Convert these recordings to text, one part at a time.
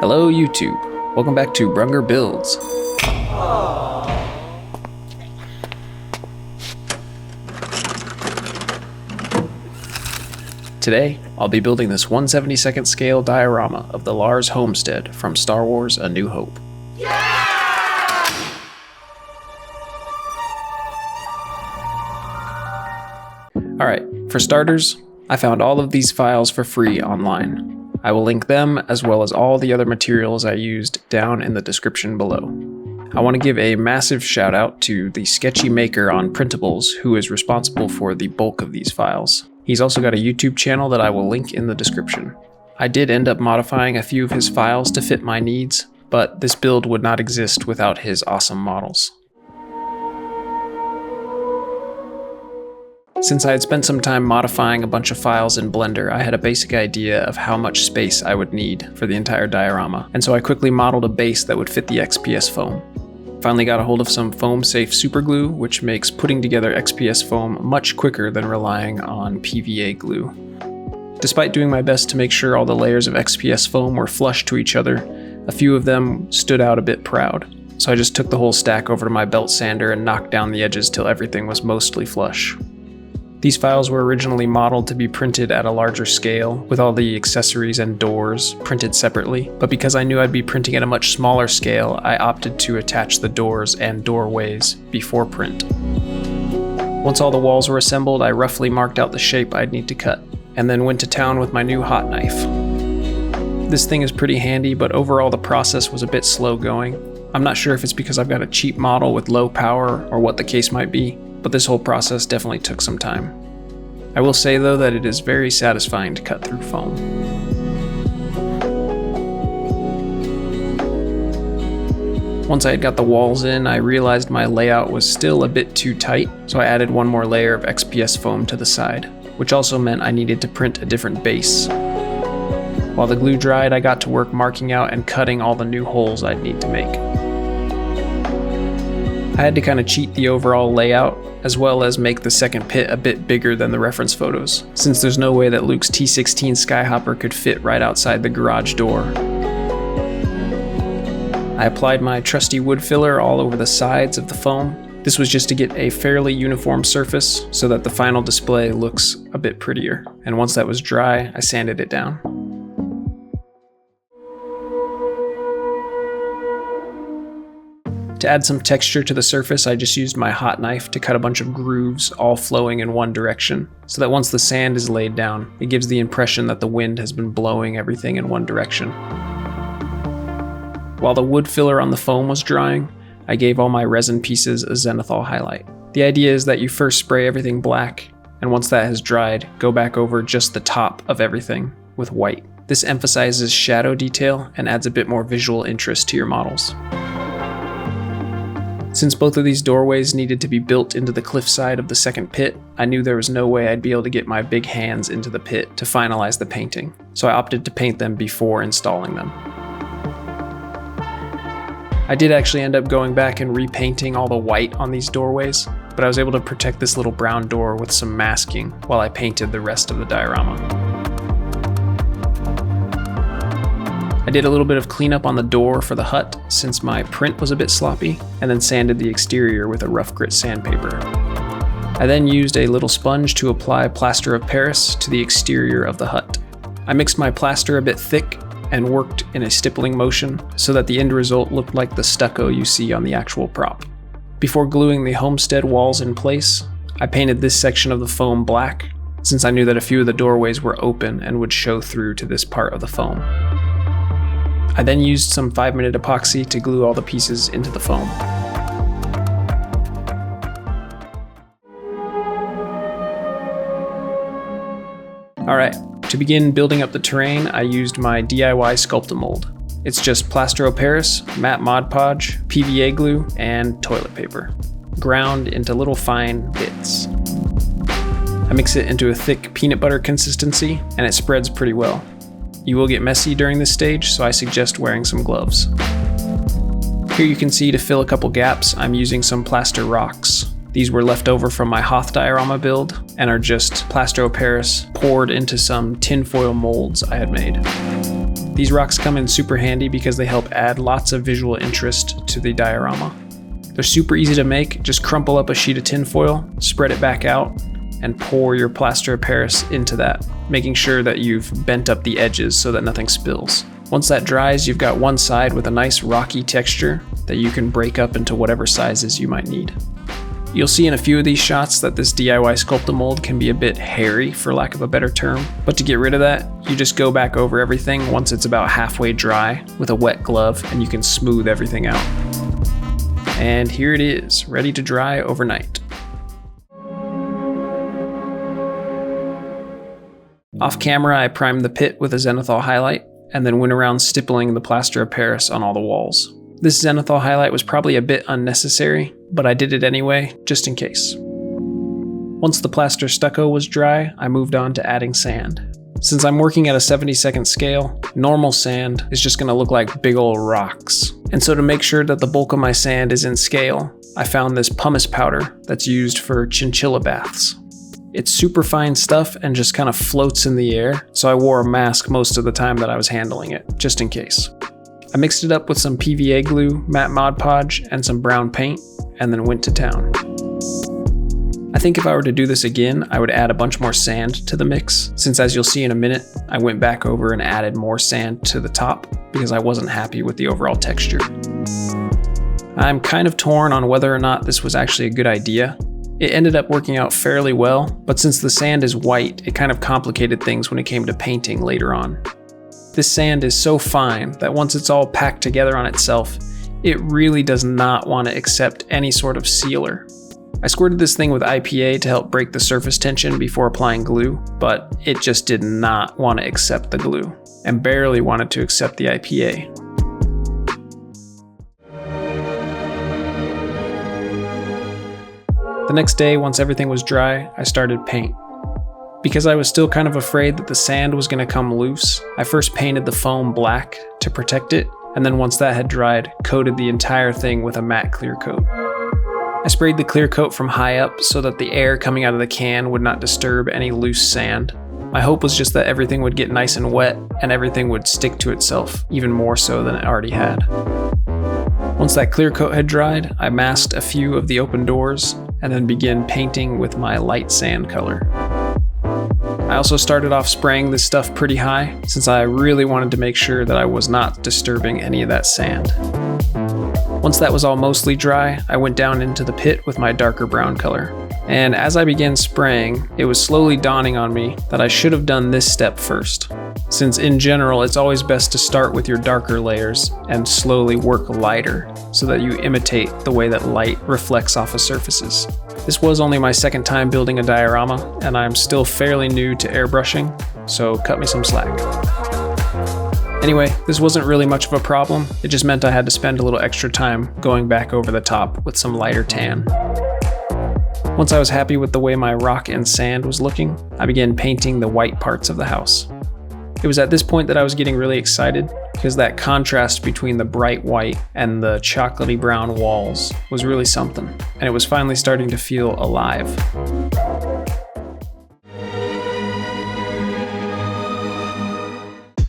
Hello YouTube, welcome back to Brunger Builds. Today, I'll be building this 1/72nd scale diorama of the Lars Homestead from Star Wars: A New Hope. Alright, for starters, I found all of these files for free online. I will link them as well as all the other materials I used down in the description below. I want to give a massive shout out to the sketchy maker on printables who is responsible for the bulk of these files. He's also got a YouTube channel that I will link in the description. I did end up modifying a few of his files to fit my needs, but this build would not exist without his awesome models. Since I had spent some time modifying a bunch of files in Blender, I had a basic idea of how much space I would need for the entire diorama, and so I quickly modeled a base that would fit the XPS Foam. Finally got a hold of some foam-safe superglue, which makes putting together XPS Foam much quicker than relying on PVA glue. Despite doing my best to make sure all the layers of XPS Foam were flush to each other, a few of them stood out a bit proud. So I just took the whole stack over to my belt sander and knocked down the edges till everything was mostly flush. These files were originally modeled to be printed at a larger scale, with all the accessories and doors printed separately, but because I knew I'd be printing at a much smaller scale, I opted to attach the doors and doorways before print. Once all the walls were assembled, I roughly marked out the shape I'd need to cut, and then went to town with my new hot knife. This thing is pretty handy, but overall the process was a bit slow going. I'm not sure if it's because I've got a cheap model with low power or what the case might be, but this whole process definitely took some time. I will say though that it is very satisfying to cut through foam. Once I had got the walls in, I realized my layout was still a bit too tight, so I added one more layer of XPS foam to the side, which also meant I needed to print a different base. While the glue dried, I got to work marking out and cutting all the new holes I'd need to make. I had to kind of cheat the overall layout, as well as make the second pit a bit bigger than the reference photos, since there's no way that Luke's T-16 Skyhopper could fit right outside the garage door. I applied my trusty wood filler all over the sides of the foam. This was just to get a fairly uniform surface so that the final display looks a bit prettier, and once that was dry, I sanded it down. To add some texture to the surface, I just used my hot knife to cut a bunch of grooves all flowing in one direction, so that once the sand is laid down, it gives the impression that the wind has been blowing everything in one direction. While the wood filler on the foam was drying, I gave all my resin pieces a zenithal highlight. The idea is that you first spray everything black, and once that has dried, go back over just the top of everything with white. This emphasizes shadow detail and adds a bit more visual interest to your models. Since both of these doorways needed to be built into the cliffside of the second pit, I knew there was no way I'd be able to get my big hands into the pit to finalize the painting, so I opted to paint them before installing them. I did actually end up going back and repainting all the white on these doorways, but I was able to protect this little brown door with some masking while I painted the rest of the diorama. I did a little bit of cleanup on the door for the hut since my print was a bit sloppy, and then sanded the exterior with a rough grit sandpaper. I then used a little sponge to apply plaster of Paris to the exterior of the hut. I mixed my plaster a bit thick and worked in a stippling motion so that the end result looked like the stucco you see on the actual prop. Before gluing the homestead walls in place, I painted this section of the foam black, since I knew that a few of the doorways were open and would show through to this part of the foam. I then used some 5-minute epoxy to glue all the pieces into the foam. Alright, to begin building up the terrain, I used my DIY Sculptamold. It's just plaster of Paris, matte Mod Podge, PVA glue, and toilet paper, ground into little fine bits. I mix it into a thick peanut butter consistency, and it spreads pretty well. You will get messy during this stage, so I suggest wearing some gloves. Here you can see to fill a couple gaps, I'm using some plaster rocks. These were left over from my Hoth diorama build and are just plaster of Paris poured into some tinfoil molds I had made. These rocks come in super handy because they help add lots of visual interest to the diorama. They're super easy to make. Just crumple up a sheet of tinfoil, spread it back out, and pour your plaster of Paris into that, making sure that you've bent up the edges so that nothing spills. Once that dries, you've got one side with a nice rocky texture that you can break up into whatever sizes you might need. You'll see in a few of these shots that this DIY Sculptamold can be a bit hairy, for lack of a better term, but to get rid of that, you just go back over everything once it's about halfway dry with a wet glove and you can smooth everything out. And here it is, ready to dry overnight. Off camera, I primed the pit with a zenithal highlight and then went around stippling the plaster of Paris on all the walls. This zenithal highlight was probably a bit unnecessary, but I did it anyway, just in case. Once the plaster stucco was dry, I moved on to adding sand. Since I'm working at a 70-second scale, normal sand is just going to look like big old rocks. And so to make sure that the bulk of my sand is in scale, I found this pumice powder that's used for chinchilla baths. It's super fine stuff and just kind of floats in the air, so I wore a mask most of the time that I was handling it, just in case. I mixed it up with some PVA glue, matte Mod Podge, and some brown paint, and then went to town. I think if I were to do this again, I would add a bunch more sand to the mix, since as you'll see in a minute, I went back over and added more sand to the top because I wasn't happy with the overall texture. I'm kind of torn on whether or not this was actually a good idea. It ended up working out fairly well, but since the sand is white, it kind of complicated things when it came to painting later on. This sand is so fine that once it's all packed together on itself, it really does not want to accept any sort of sealer. I squirted this thing with IPA to help break the surface tension before applying glue, but it just did not want to accept the glue, and barely wanted to accept the IPA. The next day, once everything was dry, I started paint. Because I was still kind of afraid that the sand was going to come loose, I first painted the foam black to protect it, and then once that had dried, coated the entire thing with a matte clear coat. I sprayed the clear coat from high up so that the air coming out of the can would not disturb any loose sand. My hope was just that everything would get nice and wet and everything would stick to itself, even more so than it already had. Once that clear coat had dried, I masked a few of the open doors and then began painting with my light sand color. I also started off spraying this stuff pretty high, since I really wanted to make sure that I was not disturbing any of that sand. Once that was all mostly dry, I went down into the pit with my darker brown color. And as I began spraying, it was slowly dawning on me that I should have done this step first. Since in general, it's always best to start with your darker layers and slowly work lighter so that you imitate the way that light reflects off of surfaces. This was only my second time building a diorama, and I'm still fairly new to airbrushing, so cut me some slack. Anyway, this wasn't really much of a problem, it just meant I had to spend a little extra time going back over the top with some lighter tan. Once I was happy with the way my rock and sand was looking, I began painting the white parts of the house. It was at this point that I was getting really excited, because that contrast between the bright white and the chocolatey brown walls was really something, and it was finally starting to feel alive.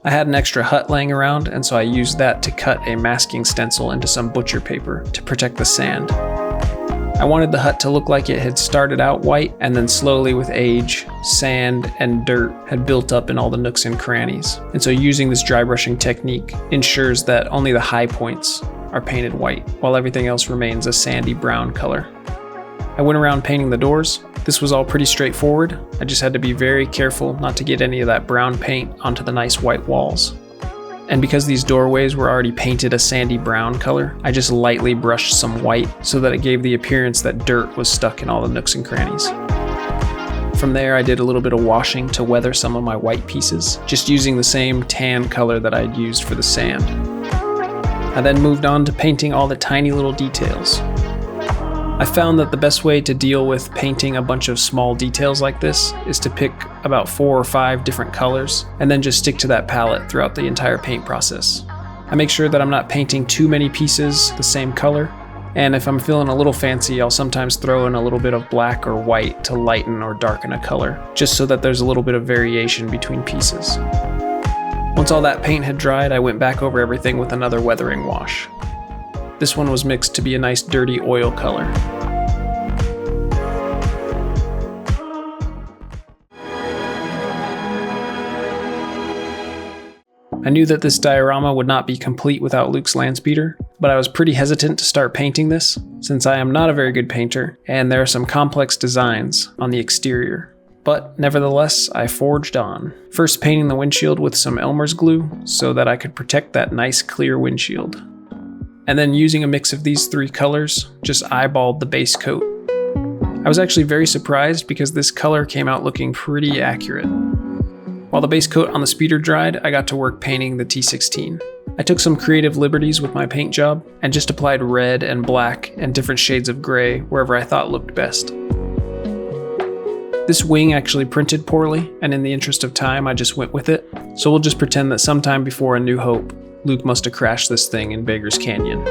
I had an extra hut laying around, and so I used that to cut a masking stencil into some butcher paper to protect the sand. I wanted the hut to look like it had started out white, and then slowly with age, sand and dirt had built up in all the nooks and crannies. And so using this dry brushing technique ensures that only the high points are painted white, while everything else remains a sandy brown color. I went around painting the doors. This was all pretty straightforward. I just had to be very careful not to get any of that brown paint onto the nice white walls. And because these doorways were already painted a sandy brown color, I just lightly brushed some white so that it gave the appearance that dirt was stuck in all the nooks and crannies. From there, I did a little bit of washing to weather some of my white pieces, just using the same tan color that I'd used for the sand. I then moved on to painting all the tiny little details. I found that the best way to deal with painting a bunch of small details like this is to pick about 4 or 5 different colors and then just stick to that palette throughout the entire paint process. I make sure that I'm not painting too many pieces the same color, and if I'm feeling a little fancy, I'll sometimes throw in a little bit of black or white to lighten or darken a color, just so that there's a little bit of variation between pieces. Once all that paint had dried, I went back over everything with another weathering wash. This one was mixed to be a nice dirty oil color. I knew that this diorama would not be complete without Luke's landspeeder, but I was pretty hesitant to start painting this, since I am not a very good painter, and there are some complex designs on the exterior. But nevertheless, I forged on. First painting the windshield with some Elmer's glue, so that I could protect that nice clear windshield. And then using a mix of these three colors, just eyeballed the base coat. I was actually very surprised because this color came out looking pretty accurate. While the base coat on the speeder dried, I got to work painting the T16. I took some creative liberties with my paint job and just applied red and black and different shades of gray wherever I thought looked best. This wing actually printed poorly, and in the interest of time, I just went with it. So we'll just pretend that sometime before A New Hope, Luke must have crashed this thing in Beggar's Canyon.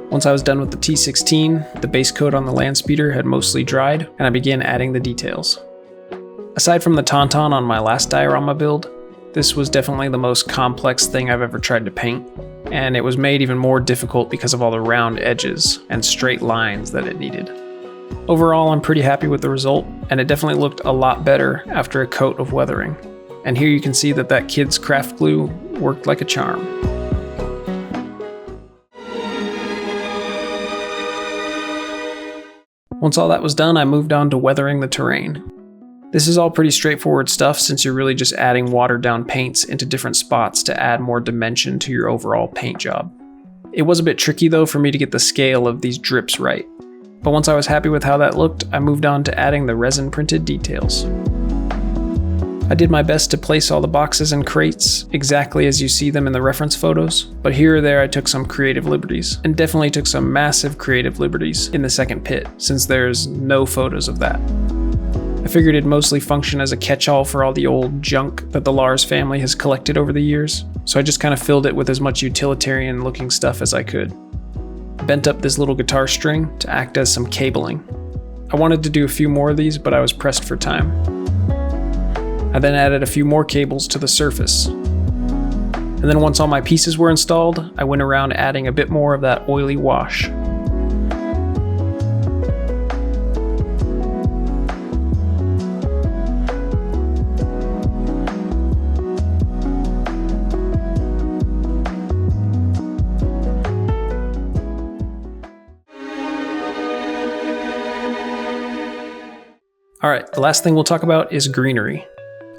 Once I was done with the T16, the base coat on the landspeeder had mostly dried, and I began adding the details. Aside from the tauntaun on my last diorama build, this was definitely the most complex thing I've ever tried to paint, and it was made even more difficult because of all the round edges and straight lines that it needed. Overall, I'm pretty happy with the result, and it definitely looked a lot better after a coat of weathering. And here you can see that that kid's craft glue worked like a charm. Once all that was done, I moved on to weathering the terrain. This is all pretty straightforward stuff since you're really just adding watered down paints into different spots to add more dimension to your overall paint job. It was a bit tricky though for me to get the scale of these drips right, but once I was happy with how that looked, I moved on to adding the resin printed details. I did my best to place all the boxes and crates exactly as you see them in the reference photos, but here or there I took some creative liberties, and definitely took some massive creative liberties in the second pit, since there's no photos of that. I figured it'd mostly function as a catch-all for all the old junk that the Lars family has collected over the years, so I just kind of filled it with as much utilitarian looking stuff as I could. I bent up this little guitar string to act as some cabling. I wanted to do a few more of these, but I was pressed for time. I then added a few more cables to the surface. And then once all my pieces were installed, I went around adding a bit more of that oily wash. Alright, the last thing we'll talk about is greenery.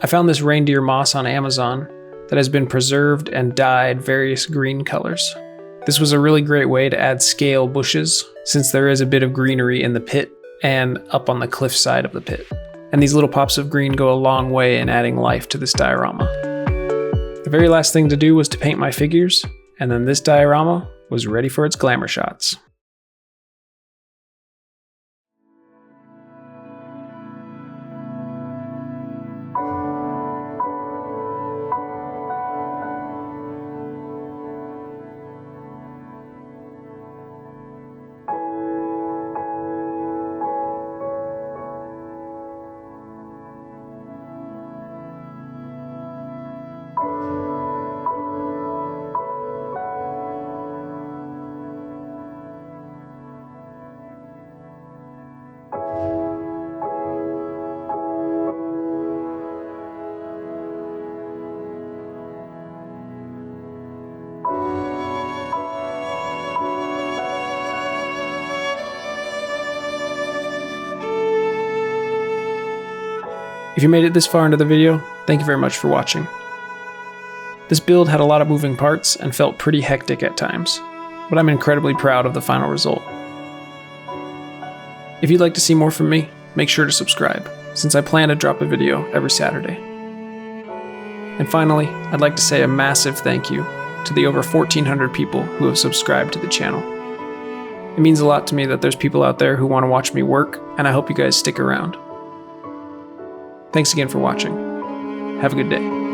I found this reindeer moss on Amazon that has been preserved and dyed various green colors. This was a really great way to add scale bushes, since there is a bit of greenery in the pit and up on the cliff side of the pit. And these little pops of green go a long way in adding life to this diorama. The very last thing to do was to paint my figures, and then this diorama was ready for its glamour shots. If you made it this far into the video, thank you very much for watching. This build had a lot of moving parts and felt pretty hectic at times, but I'm incredibly proud of the final result. If you'd like to see more from me, make sure to subscribe, since I plan to drop a video every Saturday. And finally, I'd like to say a massive thank you to the over 1,400 people who have subscribed to the channel. It means a lot to me that there's people out there who want to watch me work, and I hope you guys stick around. Thanks again for watching. Have a good day.